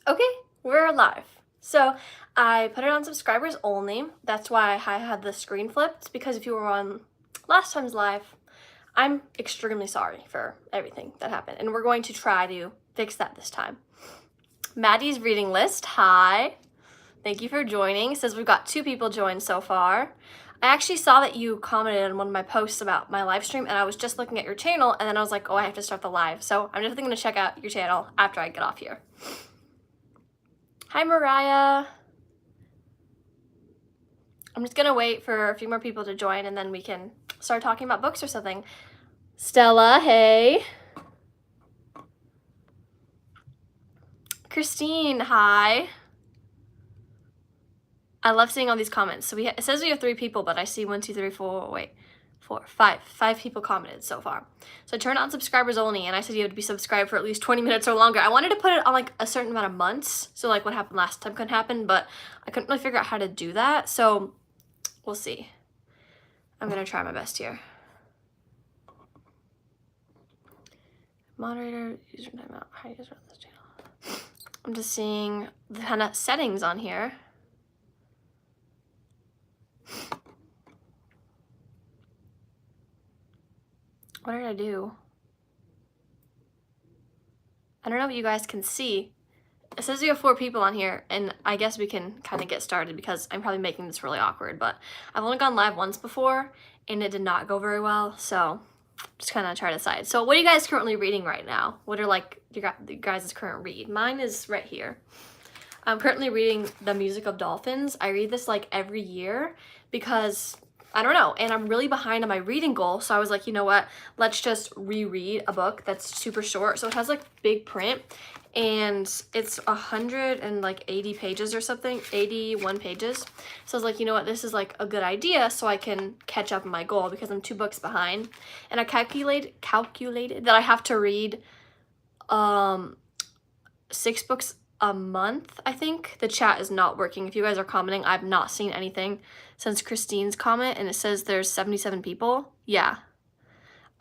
Okay, we're live. So I put it on subscribers only. That's why I had the screen flipped, because if you were on last time's live, I'm extremely sorry for everything that happened, and we're going to try to fix that this time. Maddie's reading list, hi. Thank you for joining. It says we've got 2 people joined so far. I actually saw that you commented on one of my posts about my live stream, and I was just looking at your channel, and then I was like, oh, I have to start the live. So I'm definitely gonna check out your channel after I get off here. Hi, Mariah. I'm just gonna wait for a few more people to join and then we can start talking about books or something. Stella, hey. Christine, hi. I love seeing all these comments. So it says we have 3 people, but I see 1, 2, 3, 4, wait, 4, 5. 5 people commented so far. So I turned on subscribers only, and I said you had to be subscribed for at least 20 minutes or longer. I wanted to put it on like a certain amount of months, so like what happened last time couldn't happen, but I couldn't really figure out how to do that. So we'll see. I'm gonna try my best here. Moderator, username out. How do you run this channel? I'm just seeing the kind of settings on here. What did I do? I don't know what you guys can see. It says we have 4 people on here, and I guess we can kind of get started because I'm probably making this really awkward, but I've only gone live once before, and it did not go very well, so just kind of try to decide. So what are you guys currently reading right now? What are like you guys' current read? Mine is right here. I'm currently reading The Music of Dolphins. I read this like every year because I don't know, and I'm really behind on my reading goal, so I was like, you know what, let's just reread a book that's super short. So it has like big print, and it's 180 pages or something, 81 pages. So I was like, you know what, this is like a good idea so I can catch up on my goal because I'm 2 books behind. And I calculated that I have to read 6 books a month, I think. The chat is not working. If you guys are commenting, I've not seen anything since Christine's comment, and it says there's 77 people. Yeah.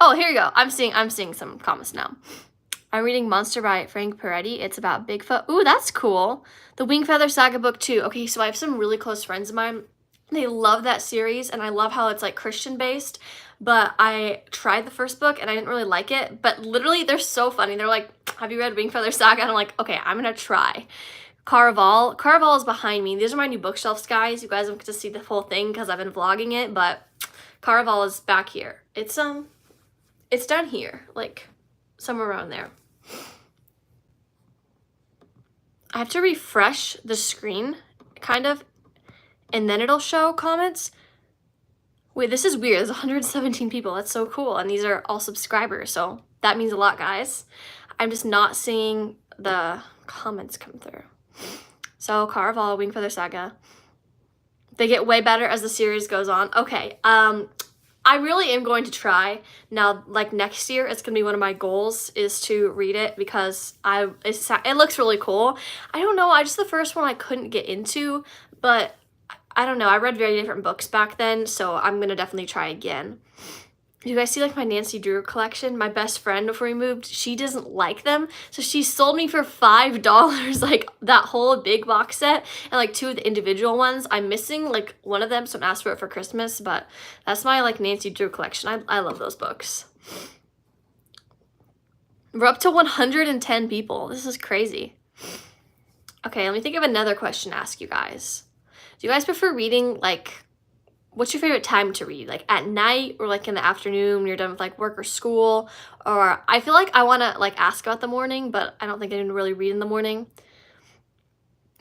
Oh, here you go. I'm seeing some comments now. I'm reading Monster by Frank Peretti. It's about Bigfoot. Ooh, that's cool. The Wingfeather Saga book too. Okay, so I have some really close friends of mine. They love that series, and I love how it's like Christian based, but I tried the first book and I didn't really like it, but literally they're so funny. They're like, have you read Wingfeather Saga? And I'm like, okay, I'm gonna try. Caraval is behind me. These are my new bookshelves, guys. You guys don't get to see the whole thing because I've been vlogging it, but Caraval is back here. It's down here, like somewhere around there. I have to refresh the screen, kind of, and then it'll show comments. Wait, this is weird. There's 117 people. That's so cool. And these are all subscribers, so that means a lot, guys. I'm just not seeing the comments come through. So, Caraval, Wingfeather Saga. They get way better as the series goes on. Okay, I really am going to try. Now, like next year, it's gonna be one of my goals is to read it because it looks really cool. I don't know, just the first one I couldn't get into, but I don't know, I read very different books back then, so I'm gonna definitely try again. You guys see like my Nancy Drew collection? My best friend before we moved, she doesn't like them, so she sold me for $5 like that whole big box set and like 2 of the individual ones. I'm missing like one of them, so I'm asked for it for Christmas, but that's my like Nancy Drew collection. I love those books. We're up to 110 people. This is crazy. Okay, let me think of another question to ask you guys. Do you guys prefer reading like, what's your favorite time to read? Like at night or like in the afternoon when you're done with like work or school? Or I feel like I want to like ask about the morning, but I don't think I can really read in the morning.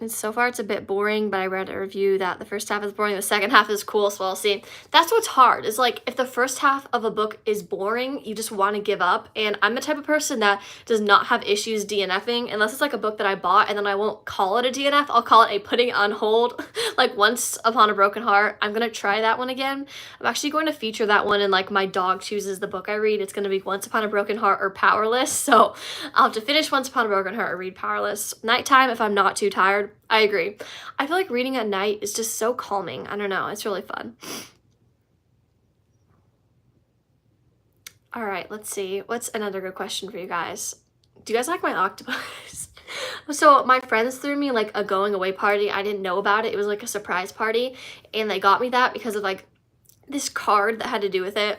And so far it's a bit boring, but I read a review that the first half is boring, the second half is cool, so I'll see. That's what's hard, is like if the first half of a book is boring, you just want to give up. And I'm the type of person that does not have issues DNFing unless it's like a book that I bought and then I won't call it a DNF, I'll call it a putting on hold. Like Once Upon a Broken Heart, I'm gonna try that one again. I'm actually going to feature that one in like my dog chooses the book I read. It's gonna be Once Upon a Broken Heart or Powerless, so I'll have to finish Once Upon a Broken Heart or read Powerless. Nighttime if I'm not too tired. I agree. I feel like reading at night is just so calming. I don't know. It's really fun. All right, let's see. What's another good question for you guys? Do you guys like my octopus? So my friends threw me like a going away party. I didn't know about it. It was like a surprise party, and they got me that because of like this card that had to do with it.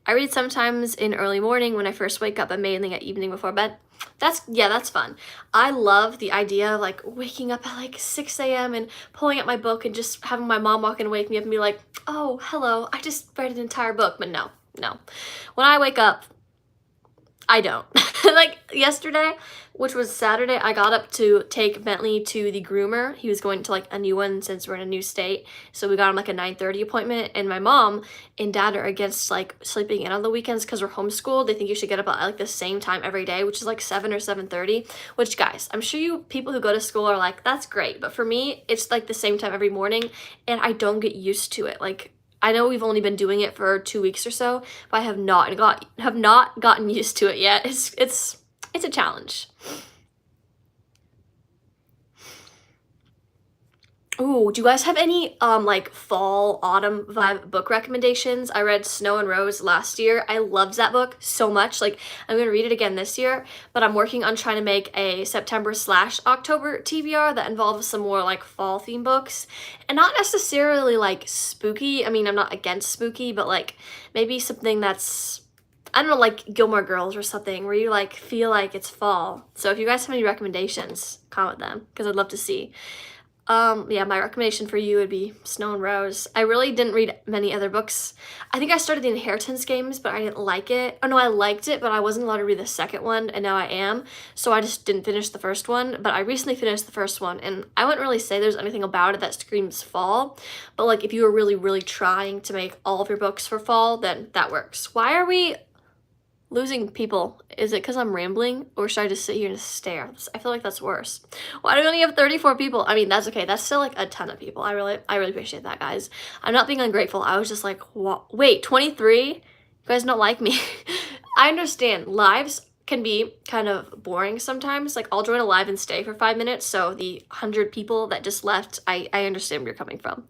I read sometimes in early morning when I first wake up, but mainly at evening before bed. That's fun. I love the idea of like waking up at like 6 a.m. and pulling out my book and just having my mom walk in and wake me up and be like, oh, hello, I just read an entire book. But no, no. When I wake up, I don't. Like yesterday, which was Saturday, I got up to take Bentley to the groomer. He was going to like a new one since we're in a new state. So we got him like a 9:30 appointment. And my mom and dad are against like sleeping in on the weekends because we're homeschooled. They think you should get up at like the same time every day, which is like 7 or 7:30. Which, guys, I'm sure you people who go to school are like, that's great. But for me, it's like the same time every morning, and I don't get used to it. Like, I know we've only been doing it for 2 weeks or so, but I have not gotten used to it yet. It's a challenge. Ooh, do you guys have any like fall autumn vibe book recommendations? I read Snow and Rose last year. I loved that book so much. Like, I'm gonna read it again this year, but I'm working on trying to make a September/October TBR that involves some more like fall theme books, and not necessarily like spooky. I mean, I'm not against spooky, but like maybe something that's, I don't know, like Gilmore Girls or something where you like feel like it's fall. So if you guys have any recommendations, comment them because I'd love to see. Yeah, my recommendation for you would be Snow and Rose. I really didn't read many other books. I think I started the Inheritance Games, but I didn't like it. Oh no, I liked it, but I wasn't allowed to read the second one, and now I am. So I just didn't finish the first one, but I recently finished the first one, and I wouldn't really say there's anything about it that screams fall, but like if you were really, really trying to make all of your books for fall, then that works. Why are we losing people? Is it because I'm rambling, or should I just sit here and stare? I feel like that's worse. Why do we only have 34 people? I mean, that's okay. That's still like a ton of people. I really appreciate that, guys. I'm not being ungrateful. I was just like, what? Wait, 23? You guys don't like me. I understand. Lives can be kind of boring sometimes. Like, I'll join a live and stay for 5 minutes. So the 100 people that just left, I understand where you're coming from.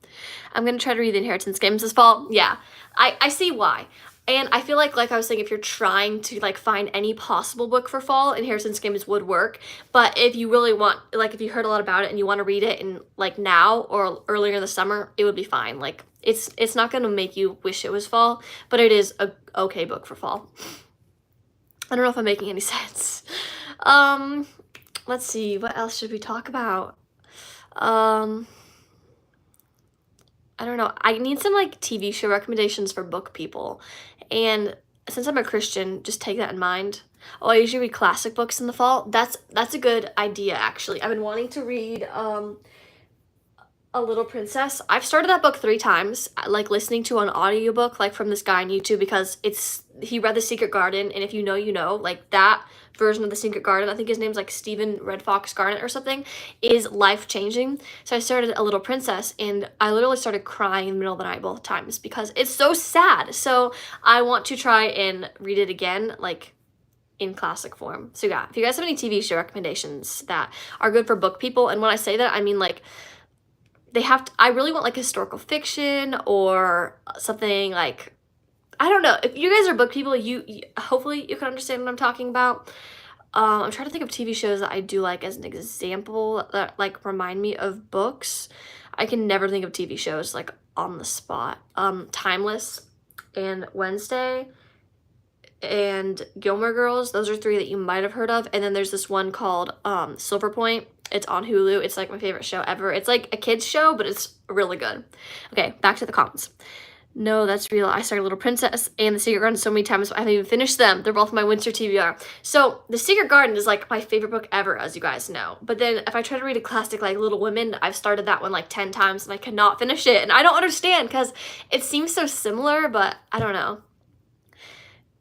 I'm going to try to read the Inheritance Games this fall. Yeah, I see why. And I feel like I was saying, if you're trying to like find any possible book for fall, Inheritance Games would work. But if you really want, like if you heard a lot about it and you want to read it in like now or earlier in the summer, it would be fine. Like it's not going to make you wish it was fall, but it is a okay book for fall. I don't know if I'm making any sense. Let's see, what else should we talk about? I don't know. I need some like TV show recommendations for book people. And since I'm a Christian, just take that in mind. Oh, I usually read classic books in the fall. That's a good idea, actually. I've been wanting to read A Little Princess. I've started that book 3 times, like listening to an audiobook like from this guy on YouTube, because he read The Secret Garden, and if you know, you know, like that version of The Secret Garden, I think his name's like Stephen Red Fox Garnet or something, is life-changing. So I started A Little Princess, and I literally started crying in the middle of the night both times because it's so sad. So I want to try and read it again, like in classic form. So yeah, if you guys have any TV show recommendations that are good for book people, and when I say that, I mean like I really want like historical fiction or something like, I don't know. If you guys are book people, you hopefully you can understand what I'm talking about. I'm trying to think of TV shows that I do like as an example that like remind me of books. I can never think of TV shows like on the spot. Timeless and Wednesday and Gilmore Girls. Those are 3 that you might have heard of. And then there's this one called Silver Point. It's on Hulu. It's like my favorite show ever. It's like a kid's show, but it's really good. Okay, back to the comments. No, that's real. I started Little Princess and The Secret Garden so many times, but I haven't even finished them. They're both my winter TBR. So The Secret Garden is like my favorite book ever, as you guys know. But then if I try to read a classic like Little Women, I've started that one like 10 times and I cannot finish it. And I don't understand because it seems so similar, but I don't know.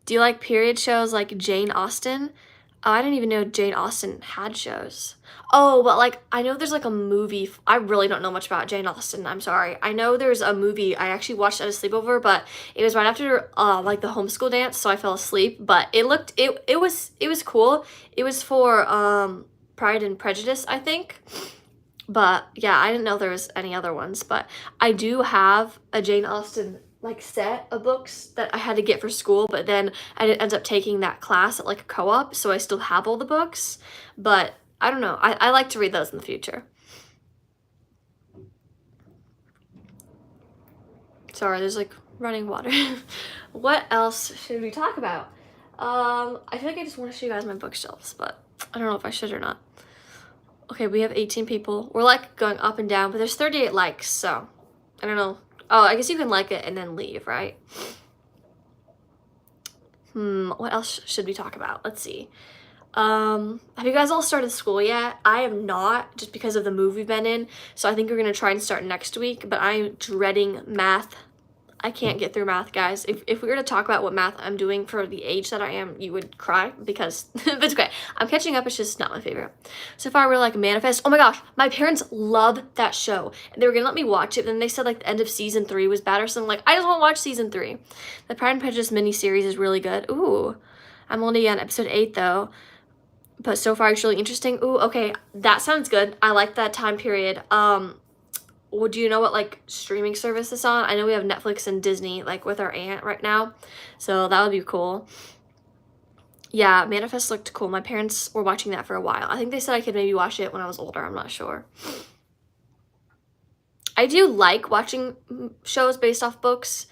Do you like period shows like Jane Austen? Oh, I didn't even know Jane Austen had shows. Oh, but like, I know there's like a movie. I really don't know much about Jane Austen. I'm sorry. I know there's a movie I actually watched at a sleepover, but it was right after like the homeschool dance, so I fell asleep. But it was cool. It was for Pride and Prejudice, I think. But yeah, I didn't know there was any other ones. But I do have a Jane Austen like set of books that I had to get for school, but then I didn't end up taking that class at like a co-op, so I still have all the books. But I don't know. I like to read those in the future. Sorry, there's like running water. What else should we talk about? I feel like I just want to show you guys my bookshelves, but I don't know if I should or not. Okay, we have 18 people. We're like going up and down, but there's 38 likes, so I don't know. Oh, I guess you can like it and then leave, right? What else should we talk about? Let's see. Have you guys all started school yet? I have not, just because of the move we've been in. So I think we're gonna try and start next week, but I'm dreading math. I can't get through math, guys. If we were to talk about what math I'm doing for the age that I am, you would cry because it's okay. I'm catching up. It's just not my favorite. So far, we're like Manifest. Oh my gosh, my parents love that show. And they were gonna let me watch it. Then they said like the end of season 3 was bad or something. Like, I just want to watch season 3. The Pride and Prejudice miniseries is really good. Ooh, I'm only on episode 8 though. But so far, it's really interesting. Ooh, okay, that sounds good. I like that time period. Well, do you know what like streaming service is on? I know we have Netflix and Disney like with our aunt right now, so that would be cool. Yeah, Manifest looked cool. My parents were watching that for a while. I think they said I could maybe watch it when I was older. I'm not sure. I do like watching shows based off books,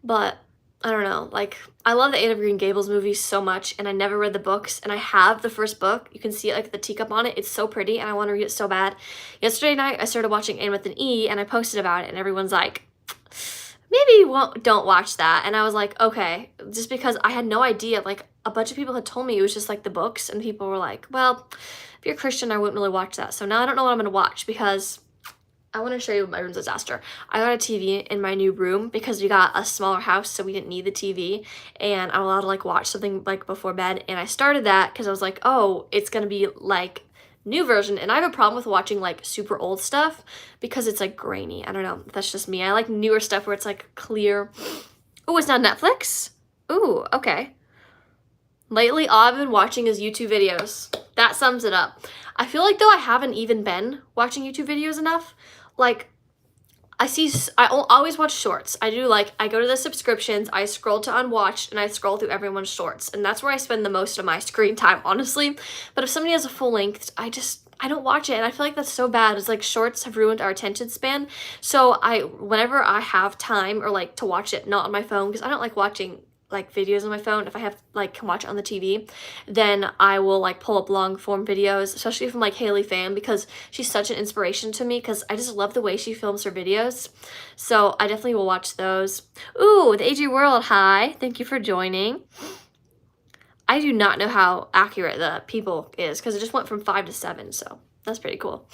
but I don't know. Like, I love the Anne of Green Gables movies so much, and I never read the books, and I have the first book. You can see it, like the teacup on it. It's so pretty, and I want to read it so bad. Yesterday night, I started watching Anne with an E, and I posted about it, and everyone's like, maybe don't watch that. And I was like, okay, just because I had no idea. Like, a bunch of people had told me it was just like the books, and people were like, well, if you're Christian, I wouldn't really watch that. So now I don't know what I'm going to watch because I want to show you my room's disaster. I got a TV in my new room because we got a smaller house, so we didn't need the TV, and I'm allowed to like watch something like before bed, and I started that because I was like, oh, it's gonna be like new version, and I have a problem with watching like super old stuff because it's like grainy. I don't know, that's just me. I like newer stuff where it's like clear. Oh, it's not Netflix? Ooh, okay. Lately, all I've been watching is YouTube videos. That sums it up. I feel like though I haven't even been watching YouTube videos enough. Like, I always watch shorts. I do like, I go to the subscriptions, I scroll to unwatched, and I scroll through everyone's shorts. And that's where I spend the most of my screen time, honestly. But if somebody has a full length, I don't watch it. And I feel like that's so bad. It's like shorts have ruined our attention span. So whenever I have time or like to watch it, not on my phone, because I don't like watching like videos on my phone. If I have like can watch it on the TV, then I will like pull up long form videos, especially from like Haley Pham, because she's such an inspiration to me because I just love the way she films her videos. So I definitely will watch those. Ooh, the AG World, hi, thank you for joining. I do not know how accurate the people is because it just went from 5 to 7, so that's pretty cool.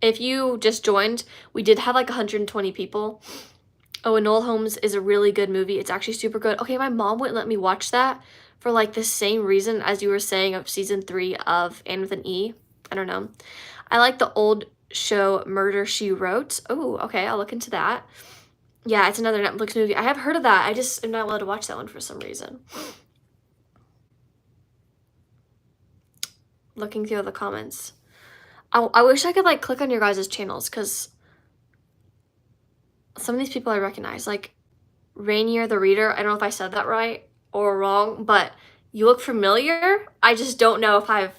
If you just joined, we did have like 120 people. Oh, Enola Holmes is a really good movie. It's actually super good. Okay, my mom wouldn't let me watch that for like the same reason as you were saying of season 3 of Anne with an E. I don't know. I like the old show Murder, She Wrote. Oh, okay, I'll look into that. Yeah, it's another Netflix movie. I have heard of that. I just am not allowed to watch that one for some reason. Looking through the comments. I wish I could like click on your guys' channels because some of these people I recognize, like Rainier the Reader. I don't know if I said that right or wrong, but you look familiar. I just don't know if I've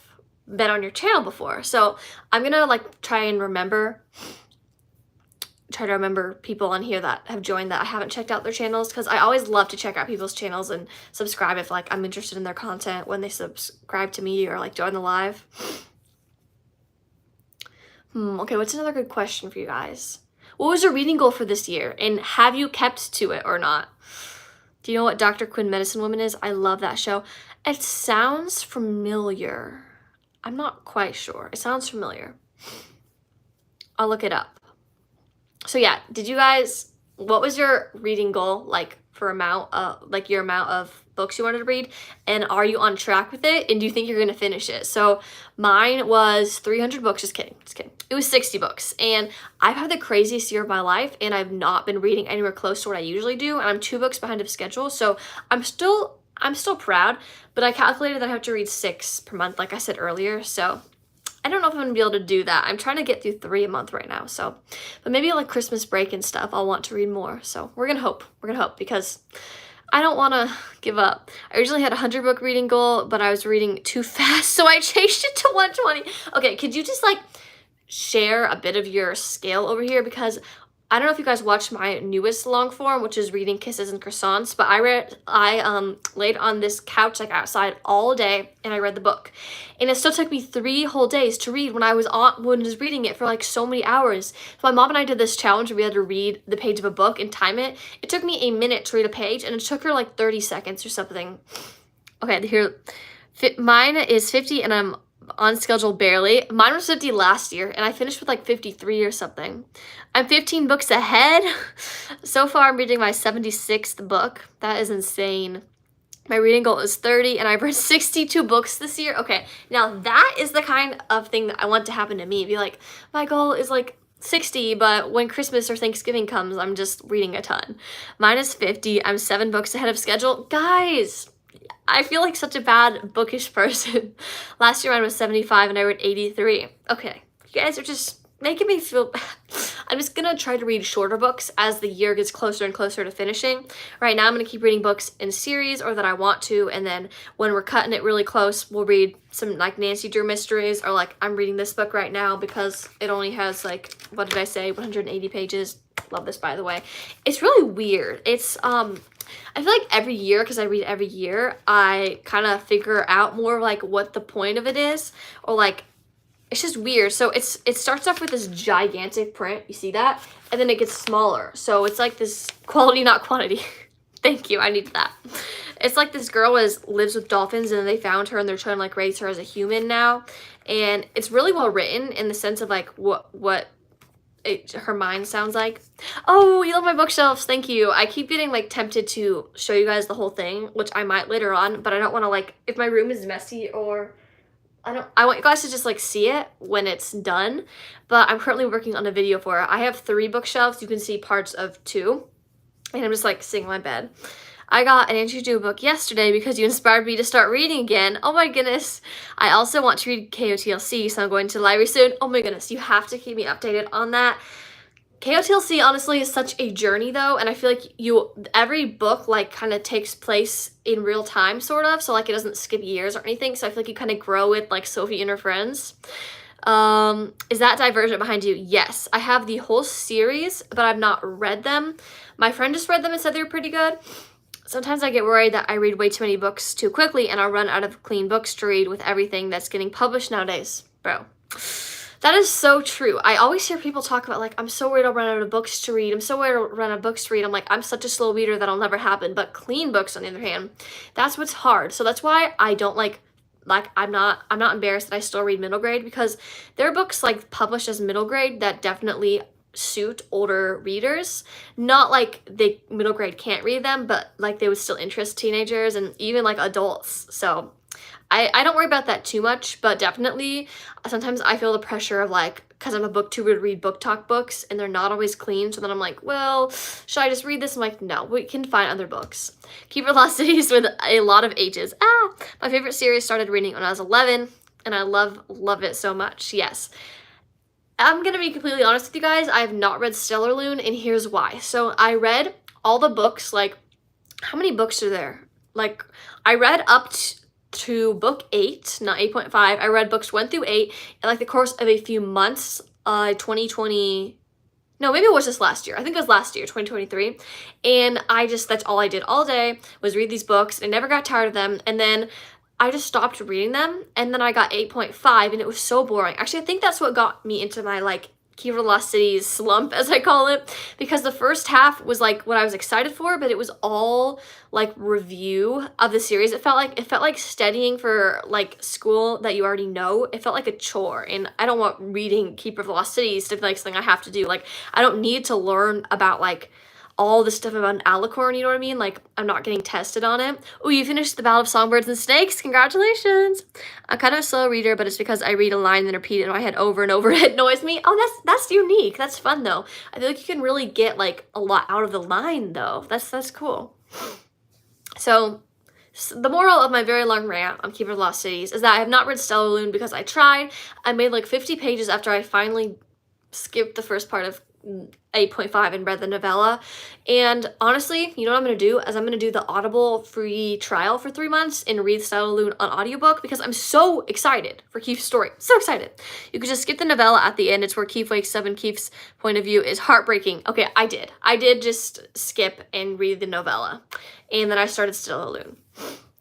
been on your channel before. So I'm gonna like try to remember people on here that have joined that I haven't checked out their channels, because I always love to check out people's channels and subscribe if like I'm interested in their content when they subscribe to me or like join the live. Okay, what's another good question for you guys? What was your reading goal for this year, and have you kept to it or not? Do you know what Dr. Quinn Medicine Woman is? I love that show. It sounds familiar. I'm not quite sure. It sounds familiar. I'll look it up. So yeah, what was your reading goal, like for your amount of books you wanted to read, and are you on track with it, and do you think you're gonna finish it? So mine was 300 books. Just kidding. It was 60 books, and I've had the craziest year of my life, and I've not been reading anywhere close to what I usually do, and I'm 2 books behind of schedule. So I'm still proud, but I calculated that I have to read 6 per month, like I said earlier. So I don't know if I'm gonna be able to do that. I'm trying to get through 3 a month right now. So, but maybe like Christmas break and stuff, I'll want to read more. So we're gonna hope because I don't want to give up. I originally had a 100 book reading goal, but I was reading too fast, so I changed it to 120. Okay, could you just like share a bit of your scale over here? Because I don't know if you guys watched my newest long form, which is reading Kisses and Croissants, but I laid on this couch like outside all day and I read the book. And it still took me 3 whole days to read when I was reading it for like so many hours. So my mom and I did this challenge where we had to read the page of a book and time it. It took me a minute to read a page and it took her like 30 seconds or something. Okay, here, mine is 50 and I'm on schedule barely. Mine was 50 last year and I finished with like 53 or something. I'm 15 books ahead. So far I'm reading my 76th book. That is insane. My reading goal is 30 and I've read 62 books this year. Okay, now that is the kind of thing that I want to happen to me. Be like, my goal is like 60, but when Christmas or Thanksgiving comes, I'm just reading a ton. Mine is 50. I'm 7 books ahead of schedule. Guys, I feel like such a bad bookish person. Last year mine was 75 and I read 83. Okay, you guys are just making me feel bad. I'm just gonna try to read shorter books as the year gets closer and closer to finishing. Right now I'm gonna keep reading books in series or that I want to, and then when we're cutting it really close, we'll read some like Nancy Drew mysteries, or like I'm reading this book right now because it only has like, what did I say, 180 pages. Love this, by the way. It's really weird. It's I feel like every year, because I read every year, I kind of figure out more like what the point of it is, or like it's just weird. So it starts off with this gigantic print, you see that, and then it gets smaller. So it's like this quality, not quantity. Thank you, I needed that. It's like this girl lives with dolphins, and then they found her and they're trying to like raise her as a human now, and it's really well written in the sense of like what her mind sounds like. Oh, you love my bookshelves, thank you. I keep getting like tempted to show you guys the whole thing, which I might later on, but I don't want to like, if my room is messy, or I want you guys to just like see it when it's done. But I'm currently working on a video for it. I have 3 bookshelves. You can see parts of 2, and I'm just like sitting on my bed. I got an Nancy Drew book yesterday because you inspired me to start reading again. Oh my goodness. I also want to read KOTLC, so I'm going to the library soon. Oh my goodness, you have to keep me updated on that. KOTLC honestly is such a journey though, and I feel like every book like kind of takes place in real time sort of, so like it doesn't skip years or anything, so I feel like you kind of grow with like Sophie and her friends. Is that Divergent behind you? Yes, I have the whole series, but I've not read them. My friend just read them and said they were pretty good. Sometimes I get worried that I read way too many books too quickly and I'll run out of clean books to read with everything that's getting published nowadays. Bro, that is so true. I always hear people talk about like, I'm so worried I'll run out of books to read. I'm so worried I'll run out of books to read. I'm like, I'm such a slow reader that'll never happen. But clean books, on the other hand, that's what's hard. So that's why I don't I'm not embarrassed that I still read middle grade, because there are books like published as middle grade that definitely suit older readers. Not like middle grade can't read them, but like they would still interest teenagers and even like adults. So I don't worry about that too much, but definitely sometimes I feel the pressure of like, because I'm a booktuber, to read book talk books and they're not always clean, so then I'm like, well, should I just read this? I'm like, no, we can find other books. Keep Velocities with a lot of H's. My favorite series started reading when I was 11 and I love it so much. Yes. I'm gonna be completely honest with you guys, I have not read Stellar Loon, and here's why. So I read all the books, like, how many books are there? Like, I read up to book 8, not 8.5. I read books 1 through 8 in like the course of a few months, 2020, no, maybe it was just last year. I think it was last year, 2023. And that's all I did all day was read these books, and I never got tired of them. And then I just stopped reading them, and then I got 8.5, and it was so boring. Actually, I think that's what got me into my, like, Key Velocities slump, as I call it, because the first half was, like, what I was excited for, but it was all, like, review of the series. It felt like studying for, like, school that you already know. It felt like a chore, and I don't want reading Keeper Velocities to be, like, something I have to do. Like, I don't need to learn about, like, all the stuff about an alicorn, you know what I mean? Like, I'm not getting tested on it. Oh, you finished The Battle of Songbirds and Snakes. Congratulations. I'm kind of a slow reader, but it's because I read a line and then repeat it in my head over and over. It annoys me. Oh, that's unique. That's fun, though. I feel like you can really get, like, a lot out of the line, though. That's cool. So the moral of my very long rant on Keeper Velocities is that I have not read Stellar Loon because I tried. I made, like, 50 pages after I finally skipped the first part of 8.5 and read the novella. And honestly, you know what I'm going to do? Is I'm going to do the Audible free trial for 3 months and read Stella on audiobook because I'm so excited for Keith's story. So excited. You could just skip the novella at the end. It's where Keith wakes up and Keith's point of view is heartbreaking. Okay, I did just skip and read the novella. And then I started Stella.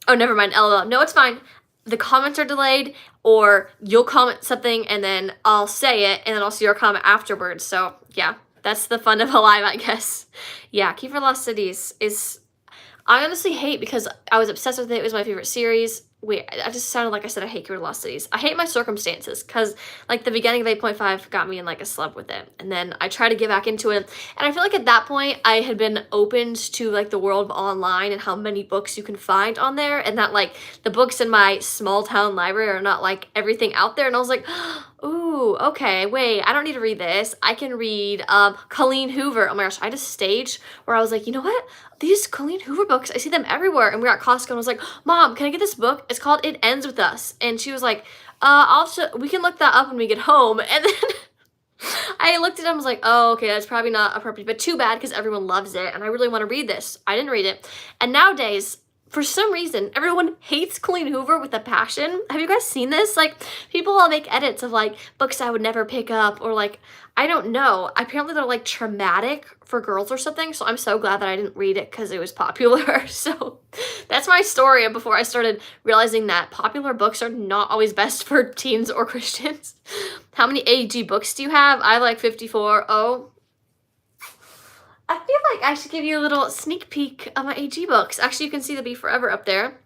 Oh, never mind. LOL. No, it's fine. The comments are delayed, or you'll comment something and then I'll say it and then I'll see your comment afterwards. So yeah, that's the fun of a live, I guess. Yeah, Key for Lost Cities is, I honestly hate because I was obsessed with it. It was my favorite series. Wait, I just sounded like I said I hate Key for Lost Cities. I hate my circumstances because like the beginning of 8.5 got me in like a slump with it. And then I tried to get back into it. And I feel like at that point I had been opened to like the world of online and how many books you can find on there. And that like the books in my small town library are not like everything out there. And I was like, ooh, okay, wait, I don't need to read this. I can read Colleen Hoover. Oh my gosh, I had a stage where I was like, you know what? These Colleen Hoover books, I see them everywhere. And we were at Costco and I was like, Mom, can I get this book? It's called It Ends With Us. And she was like, we can look that up when we get home. And then I looked at it and was like, oh, okay, that's probably not appropriate, but too bad because everyone loves it. And I really want to read this. I didn't read it. And nowadays, for some reason, everyone hates Colleen Hoover with a passion. Have you guys seen this? Like, people all make edits of, like, books I would never pick up, or, like, I don't know. Apparently, they're, like, traumatic for girls or something, so I'm so glad that I didn't read it because it was popular. So, that's my story before I started realizing that popular books are not always best for teens or Christians. How many AG books do you have? I have, like, 54. Oh, I feel like I should give you a little sneak peek of my AG books. Actually, you can see the Be Forever up there.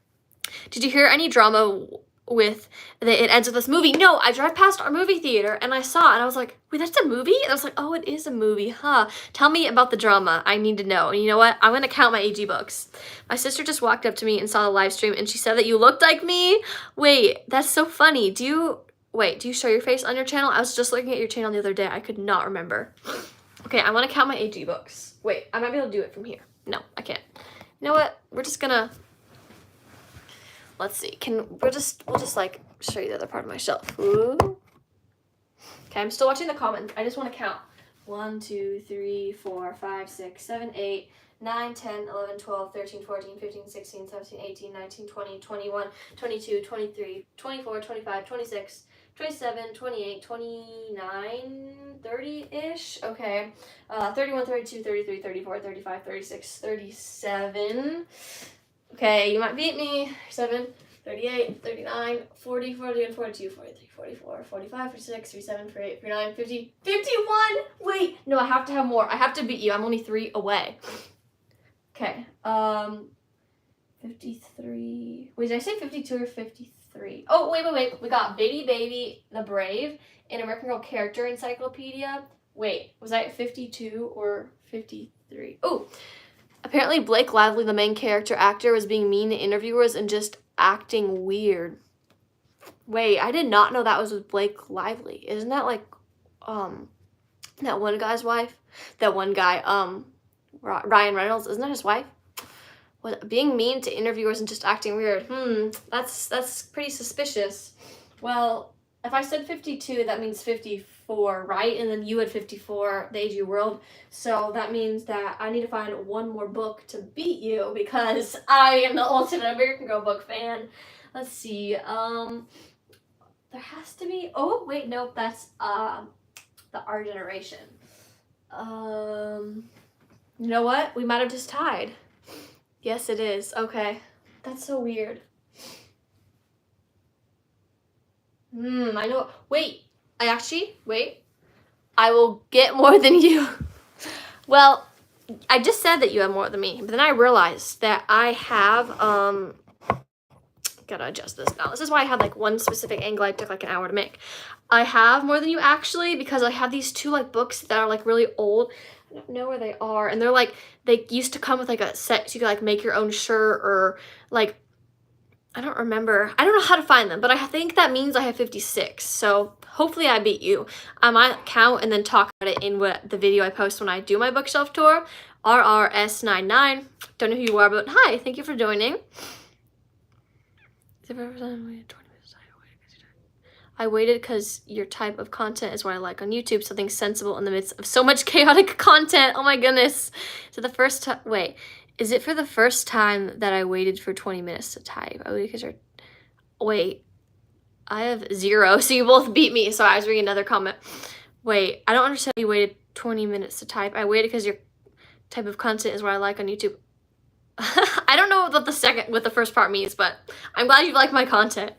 Did you hear any drama with It Ends With This movie? No, I drive past our movie theater and I saw it and I was like, wait, that's a movie? And I was like, oh, it is a movie, huh? Tell me about the drama. I need to know. And you know what? I'm going to count my AG books. My sister just walked up to me and saw the live stream and she said that you looked like me. Wait, that's so funny. Do you show your face on your channel? I was just looking at your channel the other day. I could not remember. Okay, I want to count my AG books. Wait, I might be able to do it from here. No, I can't. You know what? We're just gonna, let's see. We'll just like show you the other part of my shelf. Ooh. Okay, I'm still watching the comments. I just want to count. 1, 2, 3, 4, 5, 6, 7, 8, 9, 10, 11, 12, 13, 14, 15, 16, 17, 18, 19, 20, 21, 22, 23, 24, 25, 26, 27, 28, 29, 30-ish. Okay. 31, 32, 33, 34, 35, 36, 37. Okay, you might beat me. 7, 38, 39, 40, 41, 42, 43, 44, 45, 46, 47, 48, 49, 50, 51. Wait, no, I have to have more. I have to beat you. I'm only 3 away. Okay. 53. Wait, did I say 52 or 53? Oh, wait. We got Baby the Brave and American Girl Character Encyclopedia. Wait, was I at 52 or 53? Oh, apparently Blake Lively, the main character actor, was being mean to interviewers and just acting weird. Wait, I did not know that was with Blake Lively. Isn't that like, that one guy's wife? That one guy, Ryan Reynolds, isn't that his wife? Was being mean to interviewers and just acting weird. That's pretty suspicious. Well, if I said 52, that means 54, right? And then you had 54, the AG World. So that means that I need to find one more book to beat you because I am the ultimate American Girl book fan. Let's see. There has to be. Oh wait, nope. That's the Our Generation. You know what? We might have just tied. Yes, it is. Okay. That's so weird. I know. Wait. I will get more than you. Well, I just said that you have more than me, but then I realized that I have, gotta adjust this now. This is why I had like one specific angle I took like an hour to make. I have more than you actually because I have these 2 like books that are like really old. I don't know where they are, and they're like, they used to come with like a set so you could like make your own shirt or like, I don't remember. I don't know how to find them, but I think that means I have 56. So hopefully I beat you. I might count and then talk about it in the video I post when I do my bookshelf tour. RRS99. Don't know who you are, but hi, thank you for joining. I waited because your type of content is what I like on YouTube, something sensible in the midst of so much chaotic content. Oh my goodness. So the first time, wait, is it for the first time that I waited for 20 minutes to type? Oh, because you're, wait, I have 0, so you both beat me. So I was reading another comment. Wait, I don't understand. You waited 20 minutes to type. I waited because your type of content is what I like on YouTube. I don't know what the first part means, but I'm glad you like my content.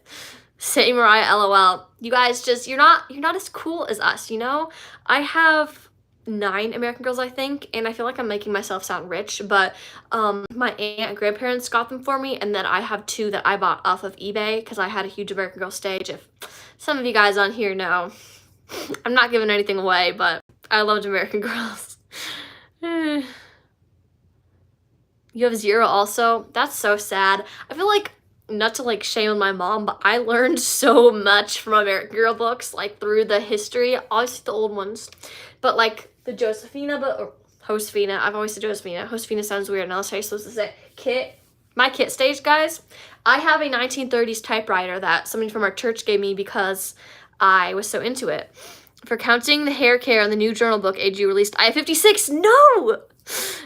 Say Mariah, LOL. You guys just, you're not as cool as us, you know? I have 9 American Girls, I think, and I feel like I'm making myself sound rich, but my aunt and grandparents got them for me, and then I have 2 that I bought off of eBay because I had a huge American Girl stage. If some of you guys on here know, I'm not giving anything away, but I loved American Girls. You have 0 also? That's so sad. I feel like, not to like shame on my mom, but I learned so much from American Girl books, like through the history, obviously the old ones, but like the Josephina book, or Josefina, I've always said Josephina. Josefina sounds weird, and I'll say supposed to say Kit. My Kit stage, guys, I have a 1930s typewriter that somebody from our church gave me because I was so into it. For counting the hair care on the new journal book AG released, I have 56. No!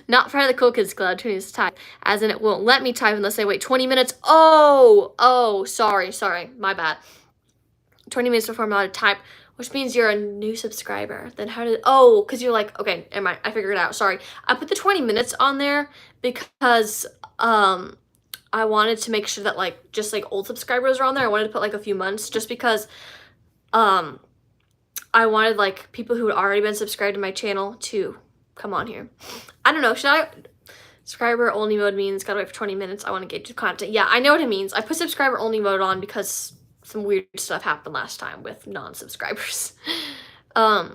Not part of the Cool Kids Club, 20 minutes to type. As in, it won't let me type unless I wait 20 minutes. Oh, sorry, my bad. 20 minutes before I'm allowed to type, which means you're a new subscriber. Then how did, because you're like, okay, never mind, I figured it out, sorry. I put the 20 minutes on there because, I wanted to make sure that, like, just, like, old subscribers are on there. I wanted to put, like, a few months just because, I wanted, like, people who had already been subscribed to my channel to come on here. I don't know, should I? Subscriber only mode means gotta wait for 20 minutes. I want to get to content. Yeah, I know what it means. I put subscriber only mode on because some weird stuff happened last time with non-subscribers. I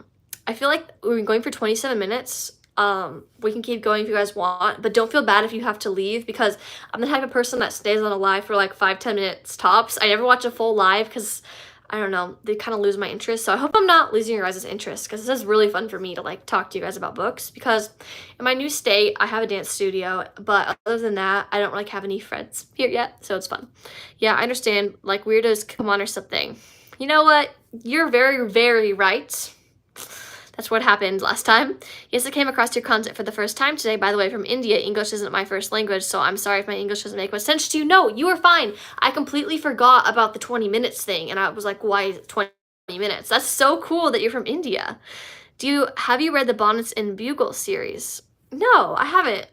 feel like we're going for 27 minutes. We can keep going if you guys want, but don't feel bad if you have to leave because I'm the type of person that stays on a live for like 5-10 minutes tops. I never watch a full live because I don't know, they kind of lose my interest. So I hope I'm not losing your guys' interest because this is really fun for me to like talk to you guys about books because in my new state, I have a dance studio, but other than that, I don't like have any friends here yet, so it's fun. Yeah, I understand, like weirdos come on or something. You know what? You're very, very right. That's what happened last time. Yes, I came across your content for the first time today. By the way, from India. English isn't my first language, so I'm sorry if my English doesn't make much sense to you. No, you are fine. I completely forgot about the 20 minutes thing, and I was like, why is it 20 minutes? That's so cool that you're from India. Have you read the Bonnets and Bugle series? No, I haven't.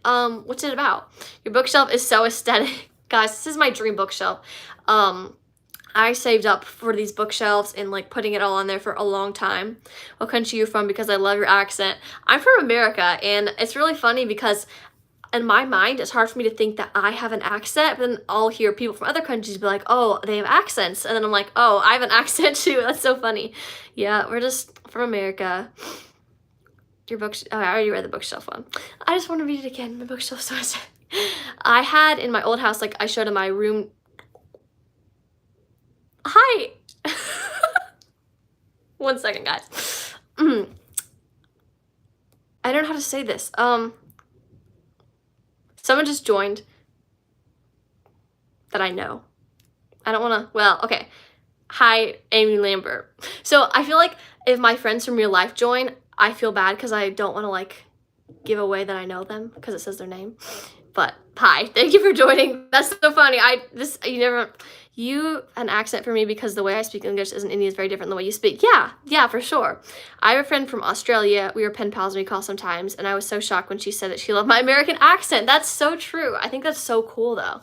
What's it about? Your bookshelf is so aesthetic. Guys, this is my dream bookshelf. I saved up for these bookshelves and like putting it all on there for a long time. What country are you from? Because I love your accent. I'm from America, and it's really funny because in my mind, it's hard for me to think that I have an accent, but then I'll hear people from other countries be like, oh, they have accents. And then I'm like, oh, I have an accent too. That's so funny. Yeah, we're just from America. Your bookshelf, I already read the bookshelf one. I just want to read it again. My bookshelf's so aesthetic. I had in my old house, like I showed in my room. Hi. 1 second, guys. I don't know how to say this. Someone just joined that I know. I don't want to, well, okay. Hi, Amy Lambert. So I feel like if my friends from real life join, I feel bad because I don't want to like give away that I know them because it says their name. But hi, thank you for joining. That's so funny. You an accent for me because the way I speak English as an Indian is very different than the way you speak. Yeah, for sure. I have a friend from Australia. We were pen pals and we call sometimes, and I was so shocked when she said that she loved my American accent. That's so true. I think that's so cool though.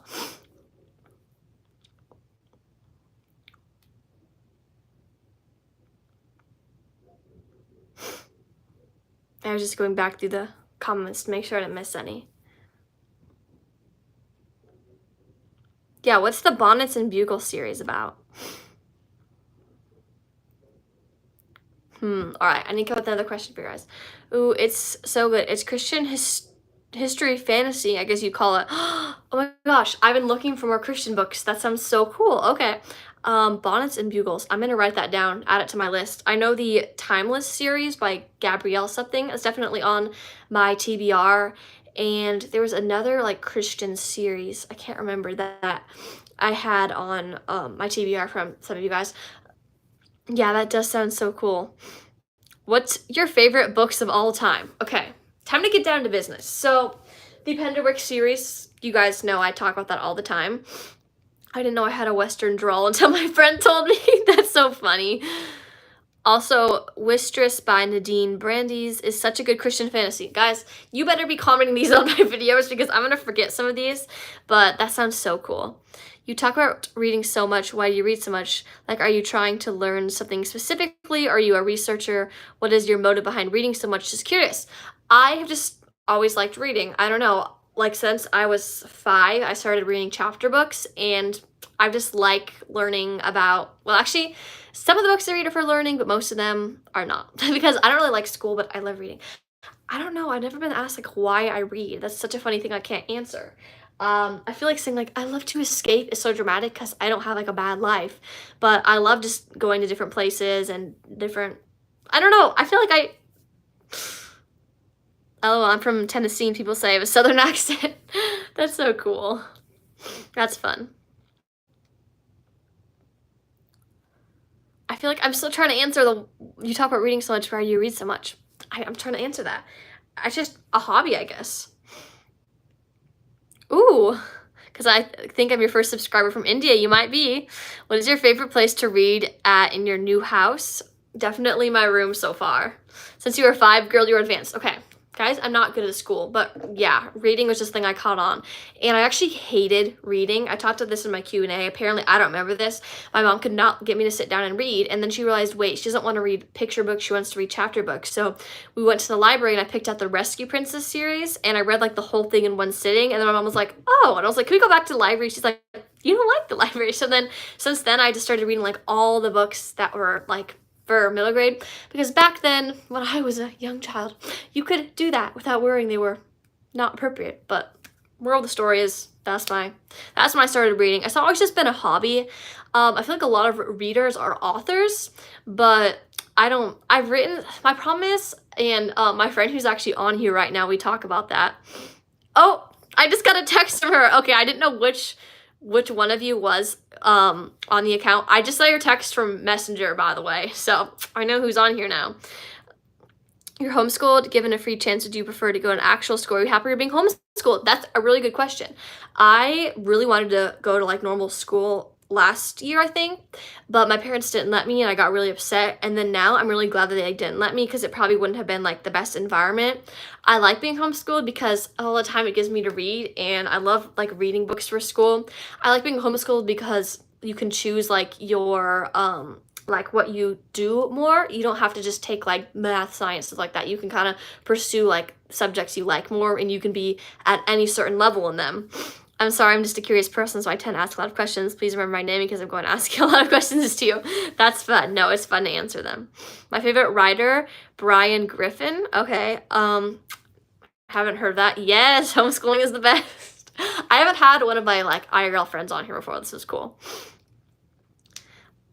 I was just going back through the comments to make sure I didn't miss any. Yeah, what's the Bonnets and Bugle series about? All right, I need to come up with another question for you guys. Ooh, it's so good. It's Christian history fantasy, I guess you'd call it. Oh my gosh, I've been looking for more Christian books. That sounds so cool. Okay. Bonnets and Bugles. I'm gonna write that down, add it to my list. I know the Timeless series by Gabrielle something is definitely on my TBR, and there was another like Christian series, I can't remember, that I had on my TBR from some of you guys. Yeah, that does sound so cool. What's your favorite books of all time? Okay, time to get down to business. So, the Penderwick series, you guys know I talk about that all the time. I didn't know I had a Western drawl until my friend told me. That's so funny. Also, Wistress by Nadine Brandeis is such a good Christian fantasy. Guys, you better be commenting these on my videos because I'm going to forget some of these, but that sounds so cool. You talk about reading so much. Why do you read so much? Like, are you trying to learn something specifically? Are you a researcher? What is your motive behind reading so much? Just curious. I have just always liked reading. I don't know. Like, since I was 5, I started reading chapter books, and I just like learning about, well, actually, some of the books I read are for learning, but most of them are not. Because I don't really like school, but I love reading. I don't know. I've never been asked like why I read. That's such a funny thing I can't answer. I feel like saying like I love to escape is so dramatic because I don't have like a bad life, but I love just going to different places and different. I don't know. I feel like I. Oh, I'm from Tennessee, and people say I have a Southern accent. That's so cool. That's fun. I feel like I'm still trying to answer the. You talk about reading so much. Why do you read so much? I'm trying to answer that. It's just a hobby, I guess. Ooh, because I think I'm your first subscriber from India. You might be. What is your favorite place to read at in your new house? Definitely my room so far. Since you were 5, girl, you're advanced. Okay. Guys, I'm not good at school, but yeah, reading was just the thing I caught on. And I actually hated reading. I talked about this in my Q&A. Apparently, I don't remember this. My mom could not get me to sit down and read. And then she realized, wait, she doesn't want to read picture books. She wants to read chapter books. So we went to the library and I picked out the Rescue Princess series. And I read like the whole thing in one sitting. And then my mom was like, oh. And I was like, can we go back to the library? She's like, you don't like the library. So then since then, I just started reading like all the books that were like for middle grade, because back then when I was a young child you could do that without worrying they were not appropriate. But moral of the story is that's when I started reading. It's always just been a hobby. I feel like a lot of readers are authors, but I've written, my problem is, and my friend who's actually on here right now, we talk about that. Oh, I just got a text from her. Okay, I didn't know which one of you was on the account. I just saw your text from Messenger, by the way, so I know who's on here now. You're homeschooled. Given a free chance, would you prefer to go to an actual school? Are you happy you're being homeschooled? That's a really good question. I really wanted to go to like normal school last year, I think, but my parents didn't let me and I got really upset. And then now I'm really glad that they didn't let me because it probably wouldn't have been like the best environment. I like being homeschooled because all the time it gives me to read, and I love like reading books for school. I like being homeschooled because you can choose like your like what you do more. You don't have to just take like math, science, stuff like that. You can kind of pursue like subjects you like more, and you can be at any certain level in them. I'm sorry, I'm just a curious person, so I tend to ask a lot of questions. Please remember my name because I'm going to ask you a lot of questions too. That's fun. No, it's fun to answer them. My favorite writer, Brian Griffin. Okay, haven't heard that. Yes, homeschooling is the best. I haven't had one of my like IRL friends on here before. This is cool.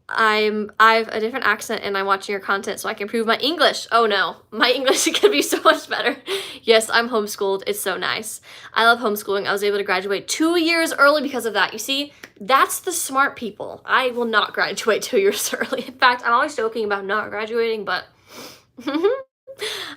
I've a different accent and I'm watching your content so I can improve my English. Oh no, my English could be so much better. Yes, I'm homeschooled. It's so nice. I love homeschooling. I was able to graduate 2 years early because of that. You see, that's the smart people. I will not graduate 2 years early. In fact, I'm always joking about not graduating, but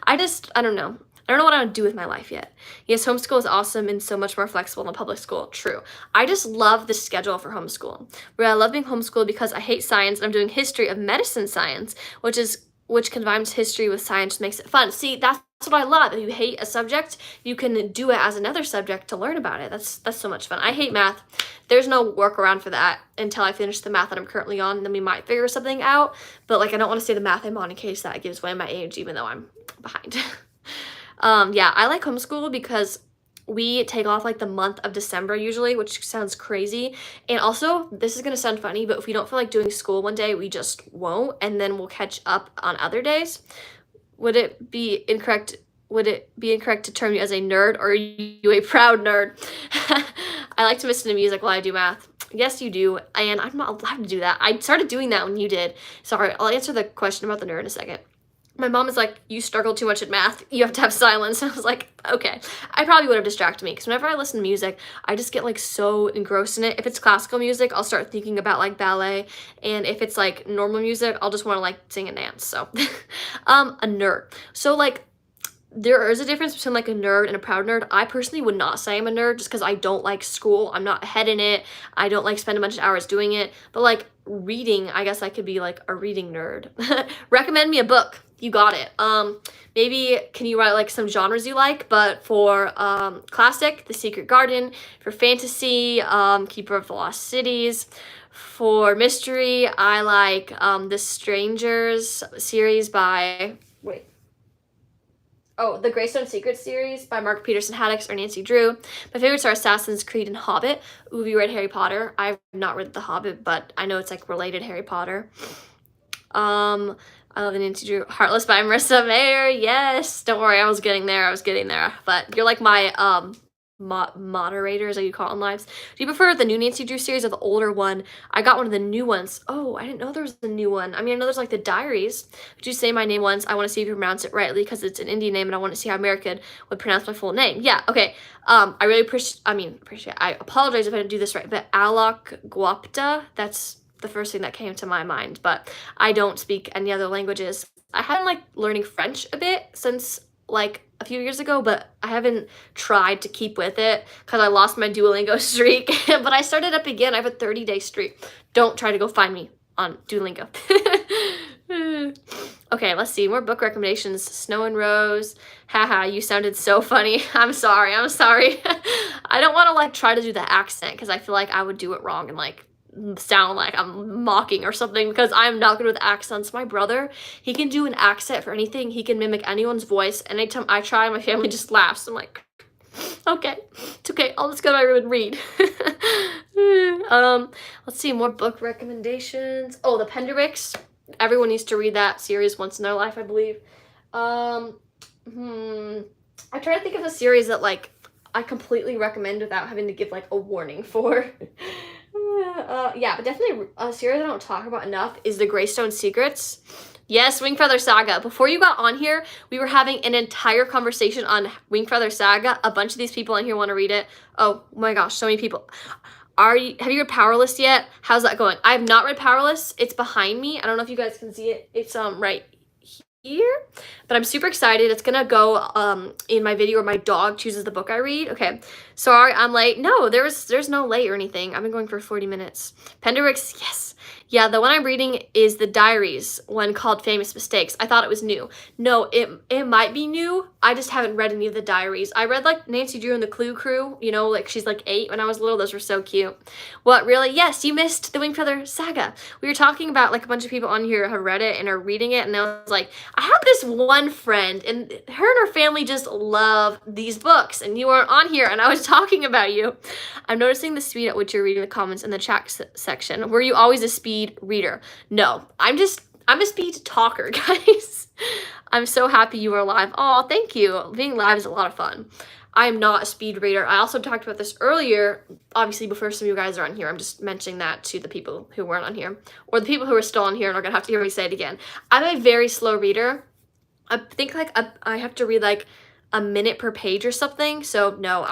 I don't know. I don't know what I would do with my life yet. Yes, homeschool is awesome and so much more flexible than public school. True. I just love the schedule for homeschool. Where I love being homeschooled because I hate science and I'm doing history of medicine science, which combines history with science, makes it fun. See, that's what I love. If you hate a subject, you can do it as another subject to learn about it. That's so much fun. I hate math. There's no workaround for that until I finish the math that I'm currently on, and then we might figure something out. But like, I don't want to say the math I'm on in case that gives away my age, even though I'm behind. Yeah, I like homeschool because we take off like the month of December usually, which sounds crazy. And also, this is going to sound funny, but if we don't feel like doing school one day, we just won't, and then we'll catch up on other days. Would it be incorrect to term you as a nerd, or are you a proud nerd? I like to listen to music while I do math. Yes, you do, and I'm not allowed to do that. I started doing that when you did. Sorry, I'll answer the question about the nerd in a second. My mom is like, you struggle too much at math. You have to have silence. And I was like, okay. I probably would have distracted me because whenever I listen to music, I just get like so engrossed in it. If it's classical music, I'll start thinking about like ballet. And if it's like normal music, I'll just want to like sing and dance. So, a nerd. So like, there is a difference between like a nerd and a proud nerd. I personally would not say I'm a nerd just because I don't like school. I'm not ahead in it. I don't like spend a bunch of hours doing it. But like reading, I guess I could be like a reading nerd. Recommend me a book. You got it. Maybe can you write like some genres you like? But for classic, The Secret Garden. For fantasy, Keeper of the Lost Cities. For mystery, I like The Strangers series by the Greystone Secrets series by Mark Peterson Haddix or Nancy Drew. My favorites are Assassin's Creed and Hobbit. Ooh, have you read Harry Potter? I've not read The Hobbit, but I know it's like related Harry Potter. I love the Nancy Drew. Heartless by Marissa Mayer. Yes. Don't worry, I was getting there. But you're like my moderators, as you call it in lives. Do you prefer the new Nancy Drew series or the older one? I got one of the new ones. Oh, I didn't know there was a new one. I mean, I know there's like the diaries. Would you say my name once? I want to see if you pronounce it rightly because it's an Indian name and I want to see how American would pronounce my full name. Yeah, okay. I really appreciate, I apologize if I didn't do this right, but Alok Gwapta, that's the first thing that came to my mind, but I don't speak any other languages. I have been like learning French a bit since like a few years ago, but I haven't tried to keep with it because I lost my Duolingo streak. But I started up again. I have a 30-day streak. Don't try to go find me on Duolingo. Okay, let's see. More book recommendations. Snow and Rose. Haha, you sounded so funny. I'm sorry. I don't want to like try to do the accent because I feel like I would do it wrong and like sound like I'm mocking or something because I'm not good with accents. My brother, he can do an accent for anything. He can mimic anyone's voice. Anytime I try, my family just laughs. I'm like, okay, it's okay. I'll just go to my room and read. Let's see, more book recommendations. Oh, the Penderwicks. Everyone needs to read that series once in their life, I believe. I try to think of a series that like I completely recommend without having to give like a warning for. Yeah, but definitely a series I don't talk about enough is the Greystone Secrets. Yes, Wingfeather Saga. Before you got on here, we were having an entire conversation on Wingfeather Saga. A bunch of these people on here want to read it. Oh my gosh, so many people. Have you read Powerless yet? How's that going? I have not read Powerless. It's behind me. I don't know if you guys can see it. It's right here, but I'm super excited. It's gonna go in my video where my dog chooses the book I read. Okay, sorry I'm late. No, there's no late or anything. I've been going for 40 minutes. Penderwicks, yes. Yeah, the one I'm reading is the Diaries, one called Famous Mistakes. I thought it was new. No, it might be new. I just haven't read any of the diaries. I read like Nancy Drew and the Clue Crew, you know, like she's like 8 when I was little. Those were so cute. What, really? Yes, you missed the Wingfeather Saga. We were talking about like a bunch of people on here have read it and are reading it, and I was like, I have this one friend and her family just love these books, and you weren't on here and I was talking about you. I'm noticing the speed at which you're reading the comments in the chat section. Were you always a speed reader? No, I'm a speed talker, guys. I'm so happy you are live. Oh, thank you. Being live is a lot of fun. I'm not a speed reader. I also talked about this earlier, obviously before some of you guys are on here. I'm just mentioning that to the people who weren't on here, or the people who are still on here and are gonna have to hear me say it again. I'm a very slow reader. I think like I have to read like a minute per page or something. So no,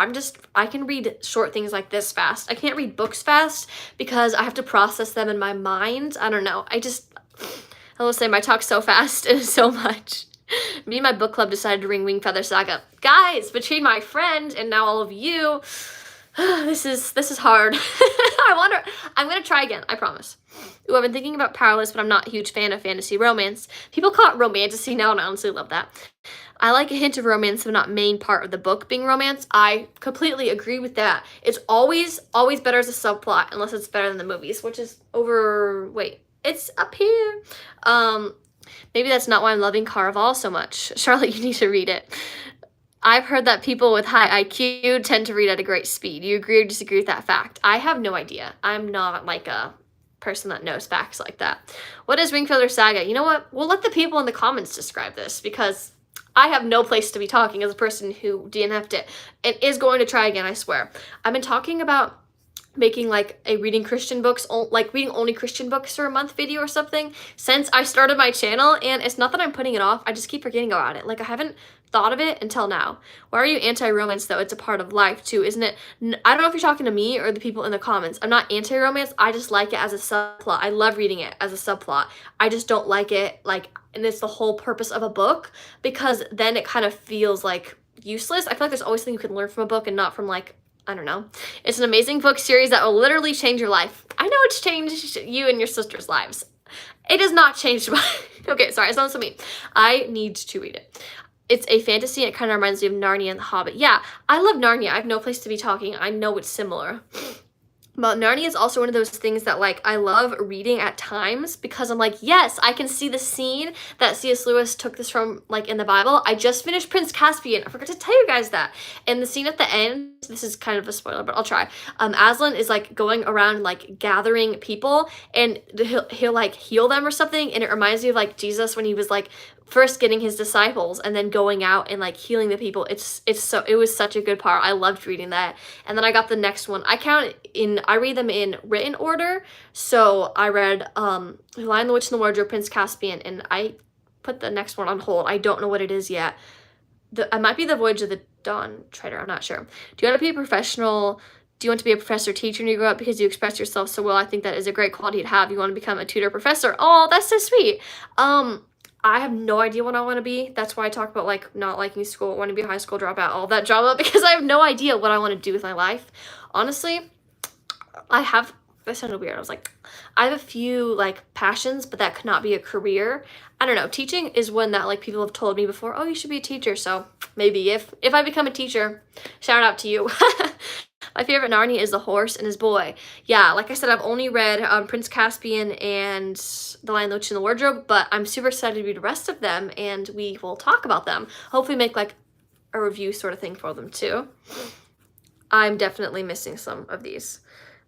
I can read short things like this fast. I can't read books fast because I have to process them in my mind. I don't know. I will say my talk's so fast and so much. Me and my book club decided to read Wingfeather Saga. Guys, between my friend and now all of you, this is hard. I'm gonna try again, I promise. Ooh, I've been thinking about Powerless, but I'm not a huge fan of fantasy romance. People call it romantasy now, and I honestly love that. I like a hint of romance, but not main part of the book being romance. I completely agree with that. It's always better as a subplot, unless it's better than the movies, which is it's up here. Maybe that's not why I'm loving Caraval so much. Charlotte, you need to read it. I've heard that people with high IQ tend to read at a great speed. You agree or disagree with that fact? I have no idea. I'm not like a person that knows facts like that. What is Wingfeather Saga? You know what? We'll let the people in the comments describe this because I have no place to be talking as a person who DNF'd it and is going to try again, I swear. I've been talking about making like a reading Christian books, like reading only Christian books for a month video or something since I started my channel, and it's not that I'm putting it off, I just keep forgetting about it. Like I haven't thought of it until now. Why are you anti-romance though? It's a part of life too, isn't it? I don't know if you're talking to me or the people in the comments. I'm not anti-romance, I just like it as a subplot. I love reading it as a subplot. I just don't like it like, and it's the whole purpose of a book, because then it kind of feels like useless. I feel like there's always something you can learn from a book and not from like, I don't know. It's an amazing book series that will literally change your life. I know it's changed you and your sister's lives. It has not changed mine. Okay, sorry, it sounds so mean. I need to read it. It's a fantasy, and it kind of reminds me of Narnia and The Hobbit. Yeah, I love Narnia. I have no place to be talking. I know it's similar. But Narnia is also one of those things that like I love reading at times, because I'm like, yes, I can see the scene that C.S. Lewis took this from like in the Bible. I just finished Prince Caspian. I forgot to tell you guys that. And the scene at the end, this is kind of a spoiler, but I'll try. Aslan is like going around like gathering people, and he'll like heal them or something. And it reminds me of like Jesus when he was like first getting his disciples and then going out and like healing the people. It was such a good part. I loved reading that. And then I got the next one. I read them in written order. So I read The Lion, the Witch, and the Wardrobe, Prince Caspian, and I put the next one on hold. I don't know what it is yet. It might be The Voyage of the Dawn Treader. I'm not sure. Do you want to be a professional? Do you want to be a professor teacher when you grow up because you express yourself so well? I think that is a great quality to have. You want to become a tutor professor. Oh, that's so sweet. I have no idea what I want to be. That's why I talk about like not liking school, want to be a high school dropout, all that drama, because I have no idea what I want to do with my life. Honestly, that sounded weird. I have a few like passions, but that could not be a career. I don't know. Teaching is one that like people have told me before, oh, you should be a teacher. So maybe if I become a teacher, shout out to you. My favorite Narnia is The Horse and His Boy. Yeah, like I said, I've only read Prince Caspian and The Lion, the Witch, and the Wardrobe, but I'm super excited to read the rest of them, and we will talk about them. Hopefully make like a review sort of thing for them too. I'm definitely missing some of these.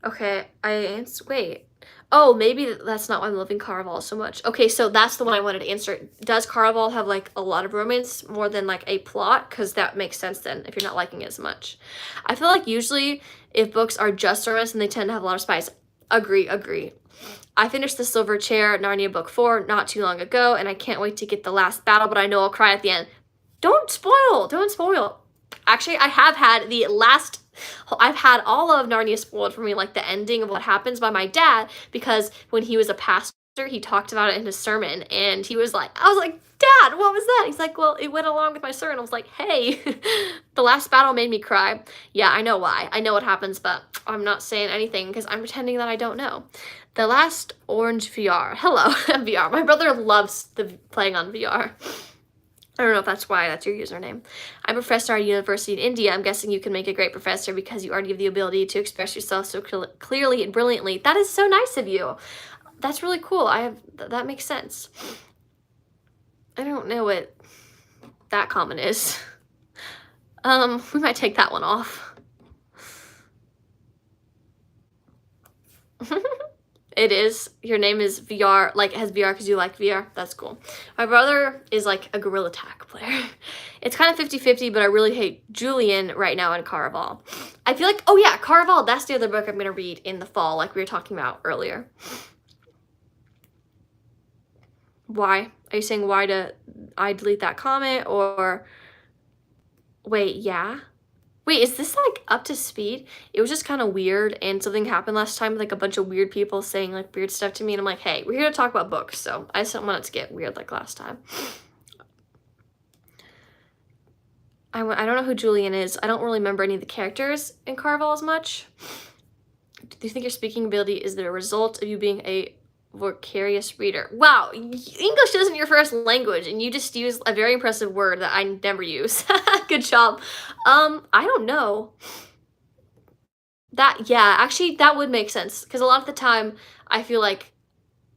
Okay, wait. Oh, maybe that's not why I'm loving Caraval so much. Okay, so that's the one I wanted to answer. Does Caraval have like a lot of romance more than like a plot? Because that makes sense then if you're not liking it as much. I feel like usually if books are just romance, then they tend to have a lot of spice. Agree. I finished The Silver Chair, Narnia Book 4, not too long ago, and I can't wait to get the last battle, but I know I'll cry at the end. Don't spoil. Actually, I've had all of Narnia spoiled for me, like the ending of what happens, by my dad, because when he was a pastor, he talked about it in his sermon, and I was like, Dad, what was that? He's like, well, it went along with my sermon. I was like, hey, the last battle made me cry. Yeah, I know why. I know what happens, but I'm not saying anything because I'm pretending that I don't know. The Last Orange VR. Hello, VR. My brother loves playing on VR. I don't know if that's why that's your username. I'm a professor at a university in India. I'm guessing you can make a great professor because you already have the ability to express yourself so clearly and brilliantly. That is so nice of you. That's really cool. That makes sense. I don't know what that comment is. We might take that one off. It is. Your name is VR, like has VR because you like VR. That's cool. My brother is like a Gorilla Tag player. It's kind of 50-50, but I really hate Julian right now in Caraval. I feel like, oh yeah, Caraval, that's the other book I'm going to read in the fall, like we were talking about earlier. Why? Are you saying why do I delete that comment, or wait, yeah? Wait, is this like up to speed? It was just kind of weird, and something happened last time with like a bunch of weird people saying like weird stuff to me, and I'm like, hey, we're here to talk about books, so I just don't want it to get weird like last time. I don't know who Julian is. I don't really remember any of the characters in Caraval as much. Do you think your speaking ability is the result of you being a voracious reader? Wow, English isn't your first language, and you just used a very impressive word that I never use. Good job. I don't know. Actually, that would make sense, because a lot of the time, I feel like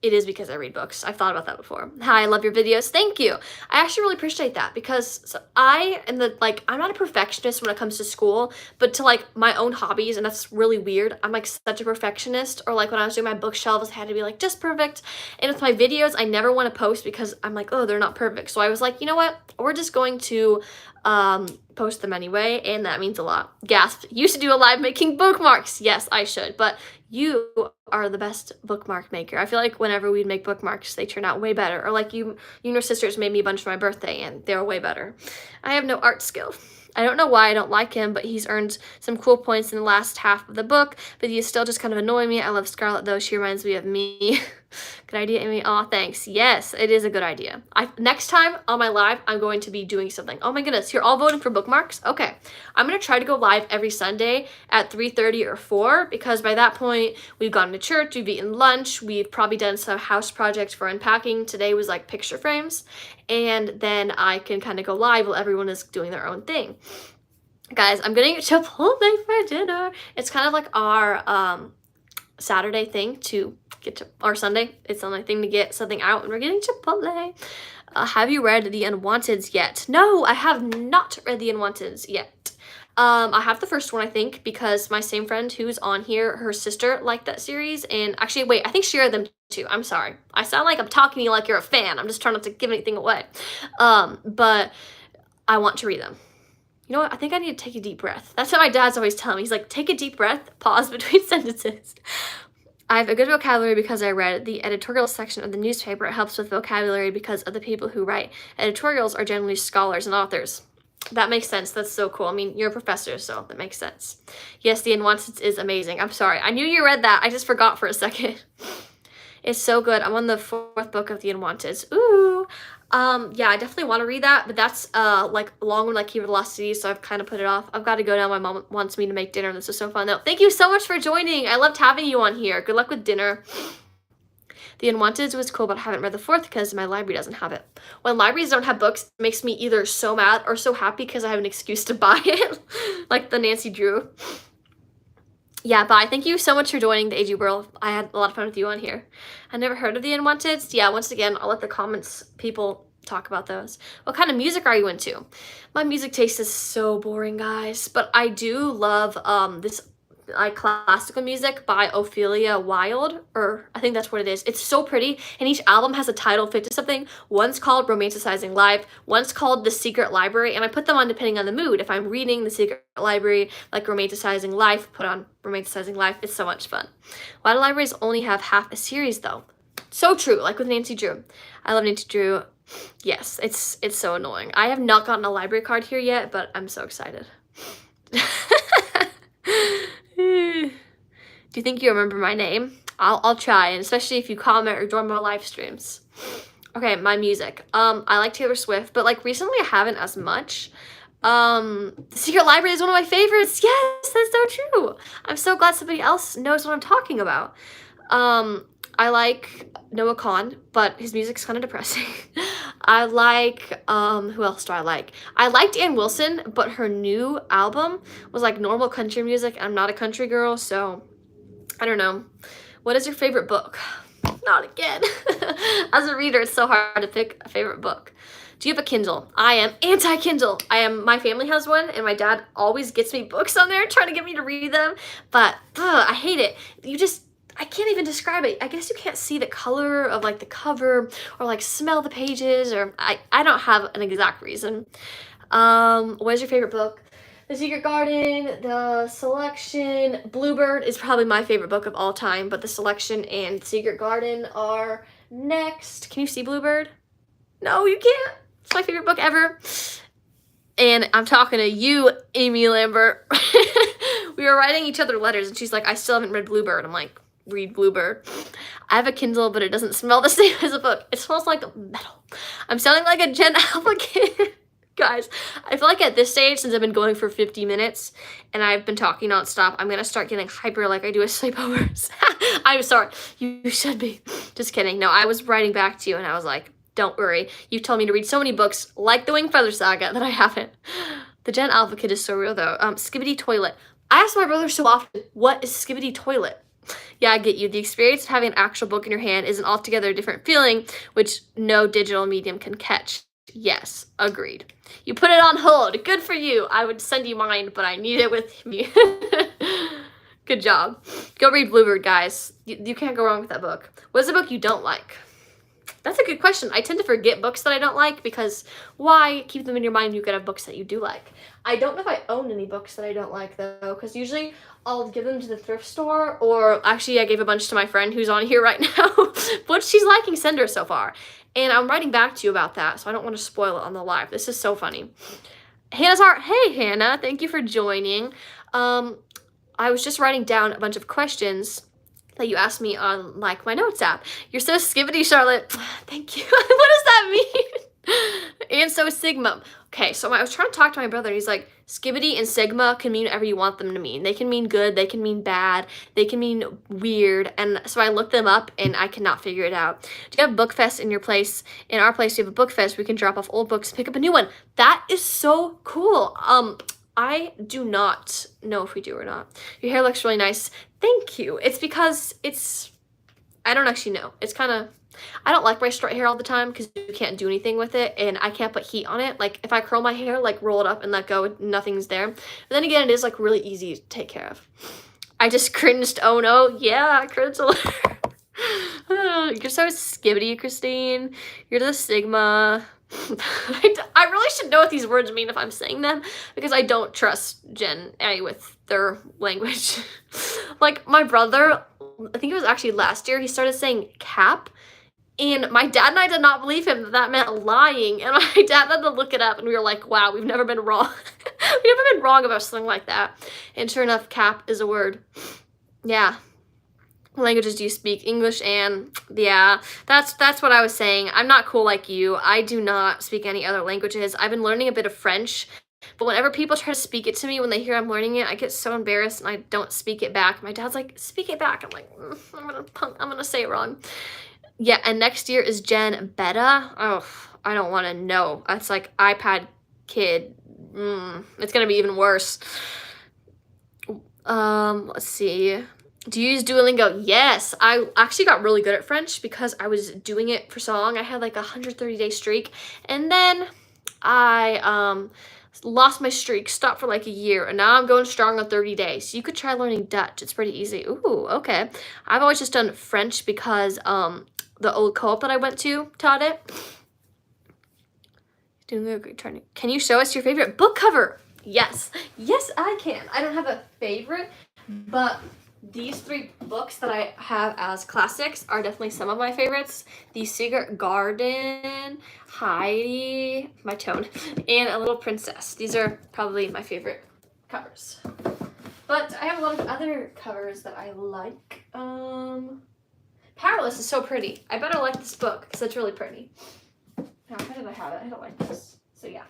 it is because I read books. I've thought about that before. Hi, I love your videos. Thank you. I actually really appreciate that, because I'm not a perfectionist when it comes to school, but to like my own hobbies, and that's really weird. I'm like such a perfectionist, or like when I was doing my bookshelves, I had to be like just perfect. And with my videos, I never want to post because I'm like, oh, they're not perfect. So I was like, you know what? We're just going to post them anyway, and that means a lot. Gasp. Used to do a live making bookmarks. Yes, I should, but you are the best bookmark maker. I feel like whenever we'd make bookmarks, they turn out way better. Or like you and your sisters made me a bunch for my birthday, and they were way better. I have no art skill. I don't know why I don't like him, but he's earned some cool points in the last half of the book, but he is still just kind of annoying me. I love Scarlett, though. She reminds me of me. Good idea, Amy. Aw, thanks. Yes, it is a good idea. Next time on my live, I'm going to be doing something. Oh my goodness, you're all voting for bookmarks? Okay. I'm going to try to go live every Sunday at 3:30 or 4, because by that point, we've gone to church, we've eaten lunch, we've probably done some house projects for unpacking. Today was like picture frames, and then I can kind of go live while everyone is doing their own thing. Guys, I'm getting Chipotle for dinner. It's kind of like our Saturday thing to get to, or Sunday. It's my thing to get something out, and we're getting Chipotle. Have you read The Unwanteds yet? No, I have not read The Unwanteds yet. I have the first one, I think, because my same friend who's on here, her sister liked that series, and actually, wait, I think she read them too. I'm sorry. I sound like I'm talking to you like you're a fan. I'm just trying not to give anything away. But I want to read them. You know what? I think I need to take a deep breath. That's what my dad's always telling me. He's like, take a deep breath, pause between sentences. I have a good vocabulary because I read the editorial section of the newspaper. It helps with vocabulary because of the people who write. Editorials are generally scholars and authors. That makes sense. That's so cool. I mean, you're a professor, so that makes sense. Yes, The Unwanted is amazing. I'm sorry. I knew you read that. I just forgot for a second. It's so good. I'm on the 4th book of The Unwanted. Ooh. Yeah, I definitely want to read that, but that's like a long one like Key Velocity, so I've kind of put it off. I've got to go now. My mom wants me to make dinner. This was so fun though. Thank you so much for joining. I loved having you on here. Good luck with dinner. The Unwanted was cool, but I haven't read the 4th because my library doesn't have it. When libraries don't have books, it makes me either so mad or so happy because I have an excuse to buy it. Like the Nancy Drew. Yeah, bye. Thank you so much for joining the AG World. I had a lot of fun with you on here. I never heard of The Unwanted. Yeah, once again, I'll let the comments people talk about those. What kind of music are you into? My music taste is so boring, guys, but I do love this classical music by Ophelia Wilde, or I think that's what it is. It's so pretty, and each album has a title fit to something. One's called Romanticizing Life, one's called The Secret Library, and I put them on depending on the mood. If I'm reading The Secret Library, like Romanticizing Life, put on Romanticizing Life. It's so much fun. Why do libraries only have half a series though? So true, like with Nancy Drew. I love Nancy Drew. Yes, it's so annoying. I have not gotten a library card here yet, but I'm so excited. Do you think you remember my name? I'll try, and especially if you comment or join my live streams. Okay, my music. I like Taylor Swift, but like recently I haven't as much. The Secret Library is one of my favorites. Yes, that's so true. I'm so glad somebody else knows what I'm talking about. I like Noah Kahan, but his music's kind of depressing. I like, who else do I like? I liked Ann Wilson, but her new album was like normal country music. I'm not a country girl, so I don't know. What is your favorite book? Not again. As a reader, it's so hard to pick a favorite book. Do you have a Kindle? I am anti-Kindle. My family has one, and my dad always gets me books on there trying to get me to read them, but I hate it. I can't even describe it. I guess you can't see the color of like the cover or like smell the pages, or I don't have an exact reason. What is your favorite book? The Secret Garden, The Selection, Bluebird is probably my favorite book of all time, but The Selection and Secret Garden are next. Can you see Bluebird? No, you can't. It's my favorite book ever. And I'm talking to you, Amy Lambert. We were writing each other letters, and she's like, I still haven't read Bluebird. I'm like, read Bluebird. I have a Kindle, but it doesn't smell the same as a book. It smells like metal. I'm sounding like a Gen Alpha kid. Guys, I feel like at this stage, since I've been going for 50 minutes and I've been talking nonstop, I'm gonna start getting hyper like I do at sleepovers. I'm sorry. You should be. Just kidding. No, I was writing back to you and I was like, don't worry. You've told me to read so many books like the Winged Feather Saga that I haven't. The Gen Alpha kid is so real though. Skibbity Toilet. I ask my brother so often, what is Skibbity Toilet? Yeah, I get you. The experience of having an actual book in your hand is an altogether different feeling, which no digital medium can catch. Yes, agreed. You put it on hold. Good for you. I would send you mine, but I need it with me. Good job. Go read Bluebird, guys. You can't go wrong with that book. What's the book you don't like? That's a good question. I tend to forget books that I don't like because why keep them in your mind? You could have books that you do like. I don't know if I own any books that I don't like though, because usually I'll give them to the thrift store, or actually I gave a bunch to my friend who's on here right now. What she's liking send her so far. And I'm writing back to you about that, so I don't want to spoil it on the live. This is so funny. Hannah's heart. Hey Hannah, thank you for joining. I was just writing down a bunch of questions that you asked me on like my notes app. You're so skibbity, Charlotte. Thank you. What does that mean? And so is Sigma. Okay, so I was trying to talk to my brother. He's like, skibbity and Sigma can mean whatever you want them to mean. They can mean good, they can mean bad, they can mean weird. And so I looked them up and I cannot figure it out. Do you have book fest in your place? In our place, we have a book fest. We can drop off old books, pick up a new one. That is so cool. I do not know if we do or not. Your hair looks really nice. Thank you. It's because I don't actually know. It's kind of, I don't like my straight hair all the time because you can't do anything with it and I can't put heat on it. Like if I curl my hair, like roll it up and let go, nothing's there. But then again, it is like really easy to take care of. I just cringed. Oh no. Yeah, I cringed a little. You're so skibbity, Christine. You're the Sigma. I really should know what these words mean if I'm saying them, because I don't trust Gen A with their language. Like my brother, I think it was actually last year, he started saying cap, and my dad and I did not believe him that meant lying, and my dad had to look it up, and we were like, wow, we've never been wrong. We've never been wrong about something like that. And sure enough, cap is a word. Yeah. What languages do you speak? English and yeah, that's what I was saying. I'm not cool like you. I do not speak any other languages. I've been learning a bit of French, but whenever people try to speak it to me when they hear I'm learning it, I get so embarrassed and I don't speak it back. My dad's like, speak it back. I'm like, I'm gonna say it wrong. Yeah, and next year is Gen Beta. Oh, I don't want to know. It's like iPad Kid. It's gonna be even worse. Let's see. Do you use Duolingo? Yes, I actually got really good at French because I was doing it for so long. I had like a 130-day streak, and then I lost my streak, stopped for like a year, and now I'm going strong on 30 days. You could try learning Dutch. It's pretty easy. Ooh, okay. I've always just done French because the old co-op that I went to taught it. Doing a great turn. Can you show us your favorite book cover? Yes. Yes, I can. I don't have a favorite, but these 3 books that I have as classics are definitely some of my favorites. The Secret Garden, Heidi, my tone, and A Little Princess. These are probably my favorite covers. But I have a lot of other covers that I like. Powerless is so pretty. I bet I like this book because it's really pretty. How did I have it? I don't like this. So yeah.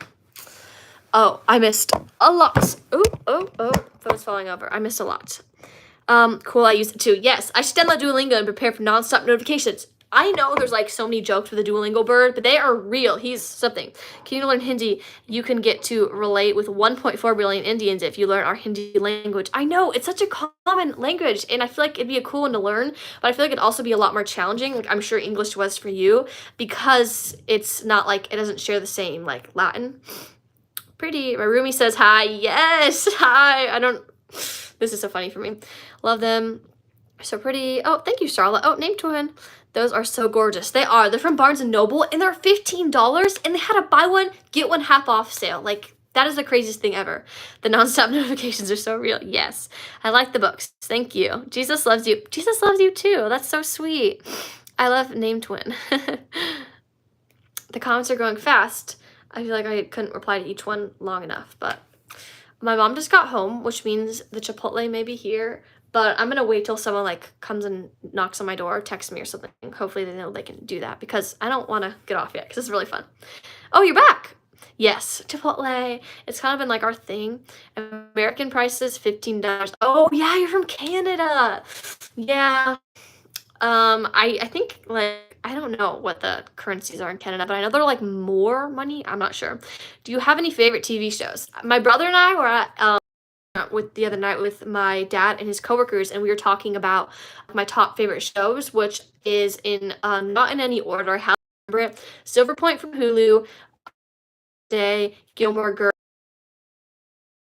Oh, I missed a lot. Oh, phone's falling over. I missed a lot. Cool, I use it too. Yes, I should download Duolingo and prepare for non-stop notifications. I know there's like so many jokes with the Duolingo bird, but they are real. He's something. Can you learn Hindi? You can get to relate with 1.4 billion Indians if you learn our Hindi language. I know, it's such a common language, and I feel like it'd be a cool one to learn, but I feel like it'd also be a lot more challenging, like I'm sure English was for you, because it's not like, it doesn't share the same, like, Latin. Pretty. My roomie says hi. Yes, hi. This is so funny for me. Love them. So pretty. Oh, thank you, Charlotte. Oh, name twin. Those are so gorgeous. They are. They're from Barnes & Noble, and they're $15, and they had a buy one, get one half off sale. Like, that is the craziest thing ever. The nonstop notifications are so real. Yes. I like the books. Thank you. Jesus loves you. Jesus loves you, too. That's so sweet. I love name twin. The comments are going fast. I feel like I couldn't reply to each one long enough, but my mom just got home, which means the Chipotle may be here, but I'm gonna wait till someone like comes and knocks on my door or texts me or something. Hopefully they know they can do that because I don't want to get off yet because it's really fun. Oh, you're back. Yes, Chipotle. It's kind of been like our thing. American prices, $15. Oh yeah, you're from Canada. Yeah. I think like, I don't know what the currencies are in Canada, but I know they're like more money. I'm not sure. Do you have any favorite TV shows? My brother and I were at with the other night with my dad and his coworkers, and we were talking about my top favorite shows, which is in not in any order. How I remember it: Silver Point from Hulu, Day, Gilmore Girls.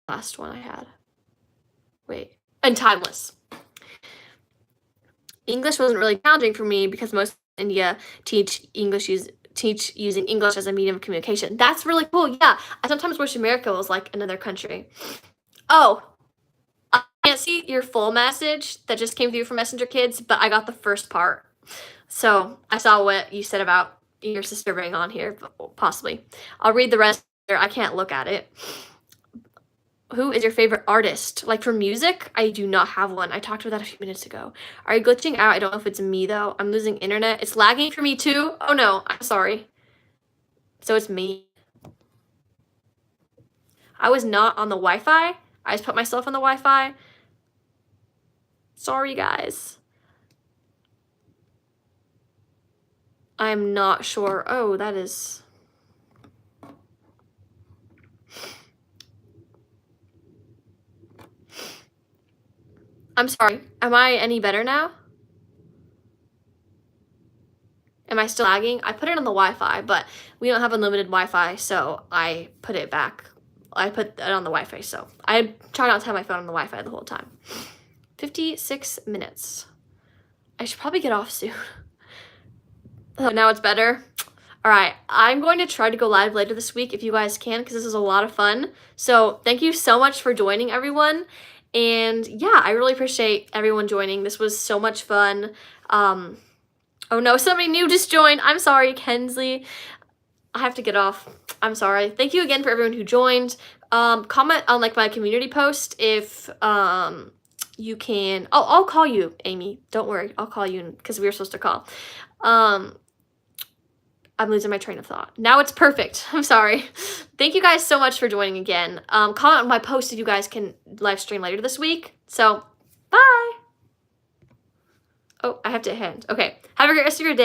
Last one I had. Wait, and Timeless. English wasn't really challenging for me because most India teach using English as a medium of communication. That's really cool. Yeah, I sometimes wish America was like another country. Oh, I can't see your full message that just came through from Messenger Kids, but I got the first part. So I saw what you said about your sister being on here, possibly. I'll read the rest. I can't look at it. Who is your favorite artist? Like for music, I do not have one. I talked about that a few minutes ago. Are you glitching out? I don't know if it's me though. I'm losing internet. It's lagging for me too. Oh no, I'm sorry. So it's me. I was not on the Wi-Fi. I just put myself on the Wi-Fi. Sorry guys. I'm not sure. Oh, that is... I'm sorry. Am I any better now? Am I still lagging? I put it on the Wi-Fi, but we don't have unlimited Wi-Fi, so I put it back. I put it on the Wi-Fi, so I try not to have my phone on the Wi-Fi the whole time. 56 minutes. I should probably get off soon. Oh, now it's better. All right, I'm going to try to go live later this week if you guys can, because this is a lot of fun. So thank you so much for joining, everyone. And yeah, I really appreciate everyone joining. This was so much fun. Oh no, somebody new just joined. I'm sorry, Kensley. I have to get off. I'm sorry. Thank you again for everyone who joined. Comment on like my community post if you can. Oh, I'll call you, Amy. Don't worry. I'll call you because we were supposed to call. I'm losing my train of thought. Now it's perfect. I'm sorry. Thank you guys so much for joining again. Comment on my post if you guys can live stream later this week. So, bye. Oh, I have to end. Okay. Have a great rest of your day.